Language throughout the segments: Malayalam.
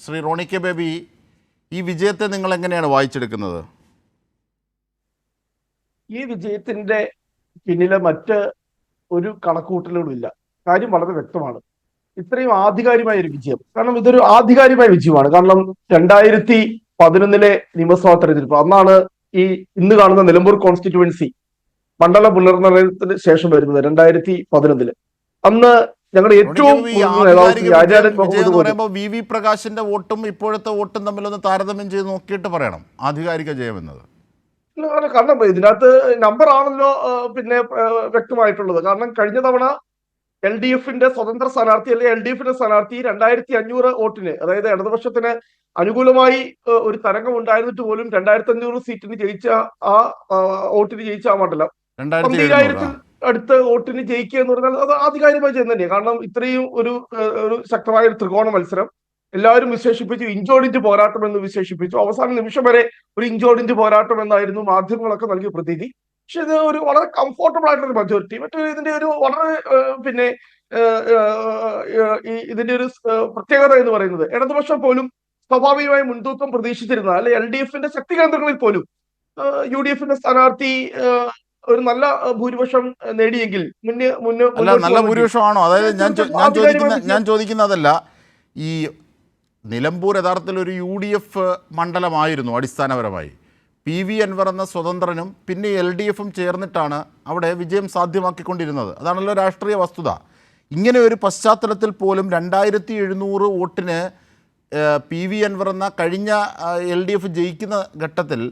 ശ്രീ റോണി കെ ബേബി, ഈ വിജയത്തെ നിങ്ങൾ എങ്ങനെയാണ് വായിച്ചെടുക്കുന്നത്? ഈ വിജയത്തിന്റെ പിന്നിലെ മറ്റ് ഒരു കണക്കുകൂട്ടലുകളില്ല. കാര്യം വളരെ വ്യക്തമാണ്. ഇത്രയും ആധികാരികമായ ഒരു വിജയം, കാരണം ഇതൊരു ആധികാരികമായ വിജയമാണ്. കാരണം 2011 നിയമസഭാ തെരഞ്ഞെടുപ്പ്, അന്നാണ് ഈ ഇന്ന് കാണുന്ന നിലമ്പൂർ കോൺസ്റ്റിറ്റ്യുവൻസി മണ്ഡല പുനർനിർണയത്തിന് ശേഷം വരുന്നത് 2011. അന്ന് ഞങ്ങളുടെ ഏറ്റവും വി വി പ്രകാശിന്റെ വോട്ടും ഇപ്പോഴത്തെ വോട്ടും തമ്മിലൊന്ന് താരതമ്യം ചെയ്ത് നോക്കിയിട്ട് പറയണം ആധികാരിക ജയം എന്നത്. കാരണം ഇതിനകത്ത് നമ്പർ ആണല്ലോ പിന്നെ വ്യക്തമായിട്ടുള്ളത്. കാരണം കഴിഞ്ഞ തവണ LDFന്റെ സ്വതന്ത്ര സ്ഥാനാർത്ഥി അല്ലെങ്കിൽ LDFന്റെ സ്ഥാനാർത്ഥി 2500 വോട്ടിന്, അതായത് ഇടതുപക്ഷത്തിന് അനുകൂലമായി ഒരു തരംഗം ഉണ്ടായിരുന്നിട്ട് പോലും 2500 സീറ്റിന് ജയിച്ച ആ വോട്ടിന് ജയിച്ച ആ മണ്ഡലം 20,000 അടുത്ത് വോട്ടിന് ജയിക്കുക എന്ന് പറഞ്ഞാൽ അത് ആധികാരികമായി ചെയ്യുന്നത് തന്നെയാണ്. കാരണം ഇത്രയും ഒരു ശക്തമായ ഒരു ത്രികോണ മത്സരം എല്ലാവരും വിശേഷിപ്പിച്ചു ഇഞ്ചോടിഞ്ച് പോരാട്ടം എന്ന് വിശേഷിപ്പിച്ചു. അവസാന നിമിഷം വരെ ഒരു ഇഞ്ചോടിഞ്ച് പോരാട്ടം എന്നായിരുന്നു മാധ്യമങ്ങളൊക്കെ നൽകിയ പ്രതീതി. പക്ഷെ ഇത് ഒരു വളരെ കംഫോർട്ടബിൾ ആയിട്ടുള്ള ഒരു മെജോറിറ്റി. മറ്റൊരു ഇതിന്റെ ഒരു വളരെ പിന്നെ ഇതിന്റെ ഒരു പ്രത്യേകത എന്ന് പറയുന്നത്, ഇടതുപക്ഷം പോലും സ്വാഭാവികമായ മുൻതൂക്കം പ്രതീക്ഷിച്ചിരുന്ന അല്ലെ LDFന്റെ ശക്തി കേന്ദ്രങ്ങളിൽ പോലും UDFന്റെ സ്ഥാനാർത്ഥി ഒരു നല്ല ഭൂരിപക്ഷം നേടിയെങ്കിൽ നല്ല ഭൂരിപക്ഷമാണോ? അതായത് ഞാൻ ചോദിക്കുന്നതല്ല, ഈ നിലമ്പൂർ യഥാർത്ഥത്തിൽ ഒരു UDF മണ്ഡലമായിരുന്നു അടിസ്ഥാനപരമായി. PV അൻവർ എന്ന സ്വതന്ത്രനും പിന്നെ LDFും ചേർന്നിട്ടാണ് അവിടെ വിജയം സാധ്യമാക്കിക്കൊണ്ടിരുന്നത്. അതാണല്ലോ രാഷ്ട്രീയ വസ്തുത. ഇങ്ങനെ ഒരു പശ്ചാത്തലത്തിൽ പോലും 2700 വോട്ടിന് PV അൻവർ എന്ന കഴിഞ്ഞ LDF ജയിക്കുന്ന ഘട്ടത്തിൽ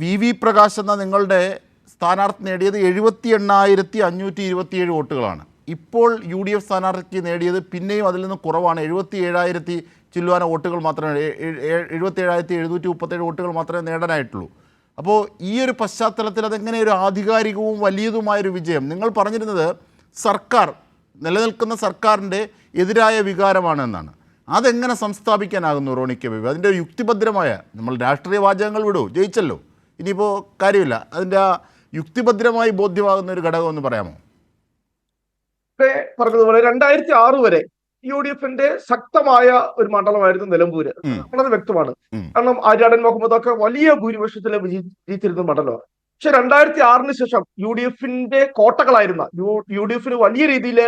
VV പ്രകാശ് എന്ന നിങ്ങളുടെ സ്ഥാനാർത്ഥി നേടിയത് 78,527 വോട്ടുകളാണ്. ഇപ്പോൾ UDF സ്ഥാനാർത്ഥിക്ക് നേടിയത് പിന്നെയും അതിൽ നിന്ന് കുറവാണ്. 77,000 ചില്ലുവാന വോട്ടുകൾ മാത്രമേ 77,737 വോട്ടുകൾ മാത്രമേ നേടാനായിട്ടുള്ളൂ. അപ്പോൾ ഈ ഒരു പശ്ചാത്തലത്തിൽ അതെങ്ങനെ ഒരു ആധികാരികവും വലിയതുമായൊരു വിജയം? നിങ്ങൾ പറഞ്ഞിരുന്നത് സർക്കാർ, നിലനിൽക്കുന്ന സർക്കാരിൻ്റെ എതിരായ വികാരമാണ് എന്നാണ്. അതെങ്ങനെ സംസ്ഥാപിക്കാനാകുന്നു റോണി കെ ബേബി? അതിൻ്റെ യുക്തിഭദ്രമായ, നമ്മൾ രാഷ്ട്രീയ വാചകങ്ങൾ വിടൂ, ജയിച്ചല്ലോ, ഇനിയിപ്പോൾ കാര്യമില്ല, അതിൻ്റെ ആ യുക്തിഭദ്രമായി ബോധ്യമാകുന്ന ഒരു ഘടകം ഒന്ന് പറയാമോ? പറഞ്ഞതുപോലെ 2006 വരെ UDFന്റെ ശക്തമായ ഒരു മണ്ഡലമായിരുന്നു നിലമ്പൂര്. വളരെ വ്യക്തമാണ്. കാരണം ആര്യാടൻ മുഹമ്മദ് ഒക്കെ വലിയ ഭൂരിപക്ഷത്തിൽ വിജയിച്ചിരുന്ന മണ്ഡലമാണ്. പക്ഷെ 2006 ശേഷം UDFന്റെ കോട്ടകളായിരുന്ന UDFന് വലിയ രീതിയിൽ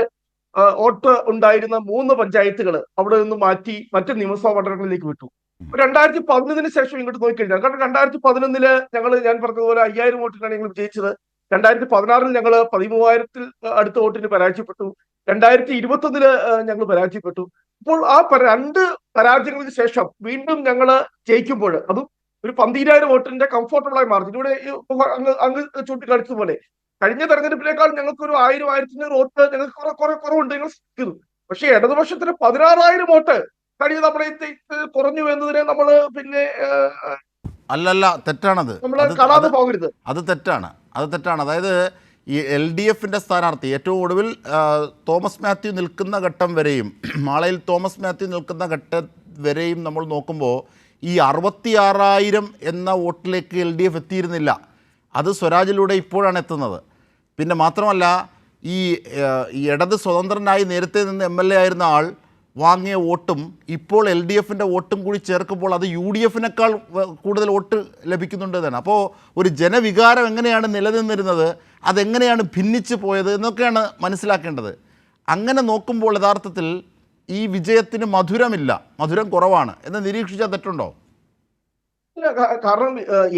വോട്ട് ഉണ്ടായിരുന്ന 3 പഞ്ചായത്തുകൾ അവിടെ നിന്ന് മാറ്റി മറ്റ് നിയമസഭാ മണ്ഡലങ്ങളിലേക്ക് വിട്ടു. 2011 ശേഷം ഇങ്ങോട്ട് നോക്കിക്കഴിഞ്ഞാൽ, കാരണം 2011 ഞാൻ പറഞ്ഞതുപോലെ 5000 വോട്ടിനാണ് ഞങ്ങൾ വിജയിച്ചത്. 2016 ഞങ്ങൾ 13,000 അടുത്ത വോട്ടിന് പരാജയപ്പെട്ടു. 2021 ഞങ്ങൾ പരാജയപ്പെട്ടു. ഇപ്പോൾ ആ 2 പരാജയങ്ങൾക്ക് ശേഷം വീണ്ടും ഞങ്ങൾ ജയിക്കുമ്പോൾ അതും ഒരു 12,000 വോട്ടിന്റെ കംഫോർട്ടബിളായി മാർജിൻ, ഇവിടെ അങ്ങ് ചൂണ്ടിക്കാണിച്ചതുപോലെ കഴിഞ്ഞ തെരഞ്ഞെടുപ്പിനേക്കാൾ ഞങ്ങൾക്ക് ഒരു 1,000-1,500 വോട്ട് ഞങ്ങൾക്ക് കുറവുണ്ട് ഞങ്ങൾ ചെയ്തു. പക്ഷേ ഇടതുപക്ഷത്തിന് 16,000 വോട്ട് കഴിഞ്ഞ നമ്മളെ കുറഞ്ഞു എന്നതിനെ നമ്മൾ പിന്നെ അല്ലല്ല, തെറ്റാണത്, കാണാതെ പോകരുത്. അത് തെറ്റാണ്. അതായത് ഈ LDFന്റെ സ്ഥാനാർത്ഥി ഏറ്റവും ഒടുവിൽ തോമസ് മാത്യു നിൽക്കുന്ന ഘട്ടം വരെയും, മാളയിൽ തോമസ് മാത്യു നിൽക്കുന്ന ഘട്ടം വരെയും നമ്മൾ നോക്കുമ്പോൾ ഈ 66,000 എന്ന വോട്ടിലേക്ക് LDF എത്തിയിരുന്നില്ല. അത് സ്വരാജിലൂടെ ഇപ്പോഴാണ് എത്തുന്നത്. പിന്നെ മാത്രമല്ല, ഈ ഇടത് സ്വതന്ത്രനായി നേരത്തെ നിന്ന് MLA ആയിരുന്ന ആൾ വാങ്ങിയ വോട്ടും ഇപ്പോൾ LDFന്റെ വോട്ടും കൂടി ചേർക്കുമ്പോൾ അത് UDFനേക്കാൾ കൂടുതൽ വോട്ട് ലഭിക്കുന്നുണ്ട് എന്നാണ്. അപ്പോൾ ഒരു ജനവികാരം എങ്ങനെയാണ് നിലനിന്നിരുന്നത്, അതെങ്ങനെയാണ് ഭിന്നിച്ചു പോയത് എന്നൊക്കെയാണ് മനസ്സിലാക്കേണ്ടത്. അങ്ങനെ നോക്കുമ്പോൾ യഥാർത്ഥത്തിൽ ഈ വിജയത്തിന് മധുരം കുറവാണ് എന്ന് നിരീക്ഷിച്ചാൽ തെറ്റുണ്ടോ? കാരണം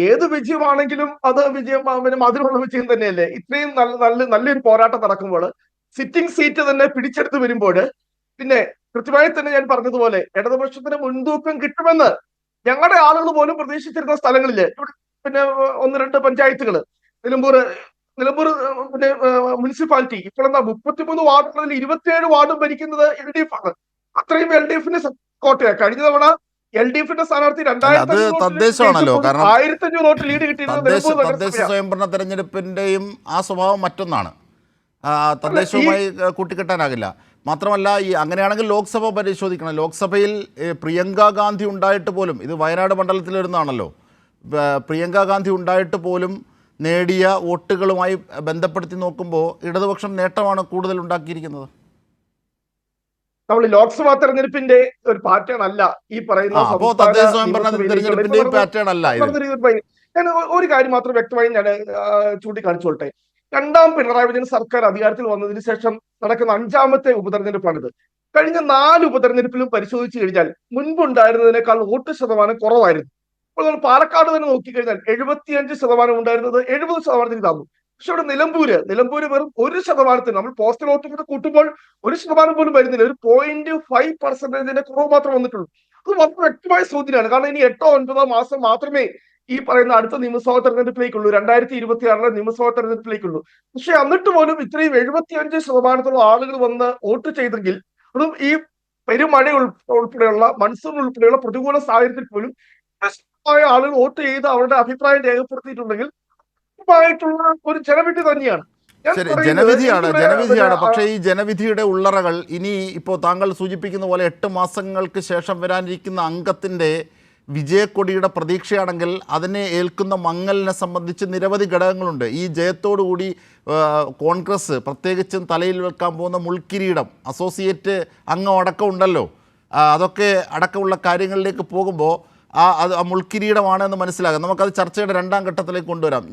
ഏത് വിജയമാണെങ്കിലും അത് വിജയം മധുരമുള്ള വിജയം തന്നെയല്ലേ. ഇത്രയും നല്ലൊരു പോരാട്ടം നടക്കുമ്പോൾ, സിറ്റിംഗ് സീറ്റ് തന്നെ പിടിച്ചെടുത്ത് വരുമ്പോൾ, പിന്നെ കൃത്യമായി തന്നെ ഞാൻ പറഞ്ഞതുപോലെ ഇടതുപക്ഷത്തിന് മുൻതൂക്കം കിട്ടുമെന്ന് ഞങ്ങളുടെ ആളുകൾ പോലും പ്രതീക്ഷിച്ചിരുന്ന സ്ഥലങ്ങളില്, പിന്നെ 1-2 പഞ്ചായത്തുകൾ, നിലമ്പൂർ പിന്നെ മുനിസിപ്പാലിറ്റി, ഇപ്പോൾ എന്താ 33 വാർഡുകളിൽ 27 വാർഡും ഭരിക്കുന്നത് LDF ആണ്. അത്രയും LDFന് കോട്ടയാണ്. കഴിഞ്ഞ തവണ LDFന്റെ സ്ഥാനാർത്ഥി 1,500 വോട്ട് ലീഡ് കിട്ടിയിരുന്നത് തദ്ദേശ സ്വയംഭരണ തെരഞ്ഞെടുപ്പിന്റെയും ആ സ്വഭാവം മറ്റൊന്നാണ്, തദ്ദേശവുമായി കൂട്ടിക്കെട്ടാനാകില്ല. മാത്രമല്ല, ഈ അങ്ങനെയാണെങ്കിൽ ലോക്സഭ പരിശോധിക്കണം. ലോക്സഭയിൽ പ്രിയങ്ക ഗാന്ധി ഉണ്ടായിട്ട് പോലും, ഇത് വയനാട് മണ്ഡലത്തിൽ വരുന്നതാണല്ലോ, പ്രിയങ്ക ഗാന്ധി ഉണ്ടായിട്ട് പോലും നേടിയ വോട്ടുകളുമായി ബന്ധപ്പെടുത്തി നോക്കുമ്പോൾ ഇടതുപക്ഷം നേട്ടമാണ് കൂടുതൽ ഉണ്ടാക്കിയിരിക്കുന്നത്. നമ്മൾ ലോക്സഭാ തെരഞ്ഞെടുപ്പിന്റെ ഒരു പാറ്റേൺ അല്ല ഈ പറയുന്ന അപ്പോൾ സംസ്ഥാന തദ്ദേശ സ്വയംഭരണ നിയമസഭയിലേക്കുള്ള തെരഞ്ഞെടുപ്പിന്റെയും പാറ്റേൺ അല്ല ഇത്. പറഞ്ഞ രീതിയിൽ ഞാൻ ഒരു കാര്യം മാത്രം വ്യക്തമായി ഞാൻ ചൂണ്ടിക്കാണിച്ചോട്ടെ. രണ്ടാം പിണറായി വിജയൻ സർക്കാർ അധികാരത്തിൽ വന്നതിന് ശേഷം നടക്കുന്ന 5ാമത്തെ ഉപതെരഞ്ഞെടുപ്പാണിത്. കഴിഞ്ഞ 4 ഉപതെരഞ്ഞെടുപ്പിലും പരിശോധിച്ചു കഴിഞ്ഞാൽ മുൻപുണ്ടായിരുന്നതിനേക്കാൾ വോട്ട് ശതമാനം കുറവായിരുന്നു. അപ്പോൾ നമ്മൾ പാലക്കാട് തന്നെ നോക്കിക്കഴിഞ്ഞാൽ 75% ഉണ്ടായിരുന്നത് 70% താന്നു. പക്ഷെ ഇവിടെ നിലമ്പൂര് വെറും 1% നമ്മൾ പോസ്റ്റൽ വോട്ട് കൂടെ കൂട്ടുമ്പോൾ 1% പോലും വരുന്നില്ല. ഒരു 0.5% കുറവ് മാത്രം വന്നിട്ടുള്ളൂ. അത് വളരെ വ്യക്തമായ സൂചനയാണ്. കാരണം ഇനി 8-9 മാസം മാത്രമേ ഈ പറയുന്ന അടുത്ത നിയമസഭാ തെരഞ്ഞെടുപ്പിലേക്കുള്ളൂ, 2026 നിയമസഭാ തെരഞ്ഞെടുപ്പിലേക്കുള്ളൂ. പക്ഷെ എന്നിട്ട് പോലും ഇത്രയും 75% ആളുകൾ വന്ന് വോട്ട് ചെയ്തെങ്കിൽ, അതും ഈ പെരുമഴ ഉൾപ്പെടെയുള്ള മൺസൂൺ ഉൾപ്പെടെയുള്ള പ്രതികൂല സാഹചര്യത്തിൽ പോലും ആളുകൾ വോട്ട് ചെയ്ത് അവരുടെ അഭിപ്രായം രേഖപ്പെടുത്തിയിട്ടുണ്ടെങ്കിൽ ായിട്ടുള്ള ഒരു ജനവിധി തന്നെയാണ്. ശരി, ജനവിധിയാണ്. പക്ഷേ ഈ ജനവിധിയുടെ ഉള്ളറകൾ ഇനി ഇപ്പോൾ താങ്കൾ സൂചിപ്പിക്കുന്ന പോലെ 8 മാസങ്ങൾക്ക് ശേഷം വരാനിരിക്കുന്ന അംഗത്തിൻ്റെ വിജയക്കൊടിയുടെ പ്രതീക്ഷയാണെങ്കിൽ അതിനെ ഏൽക്കുന്ന മങ്ങലിനെ സംബന്ധിച്ച് നിരവധി ഘടകങ്ങളുണ്ട്. ഈ ജയത്തോടുകൂടി കോൺഗ്രസ് പ്രത്യേകിച്ചും തലയിൽ വെക്കാൻ പോകുന്ന മുൾക്കിരീടം, അസോസിയേറ്റ് അംഗം അടക്കം ഉണ്ടല്ലോ, അതൊക്കെ അടക്കമുള്ള കാര്യങ്ങളിലേക്ക് പോകുമ്പോൾ അത് മുൾക്കിരീടമാണെന്ന് മനസ്സിലാകാം. നമുക്കത് ചർച്ചയുടെ 2ാം ഘട്ടത്തിലേക്ക് കൊണ്ടുവരാം.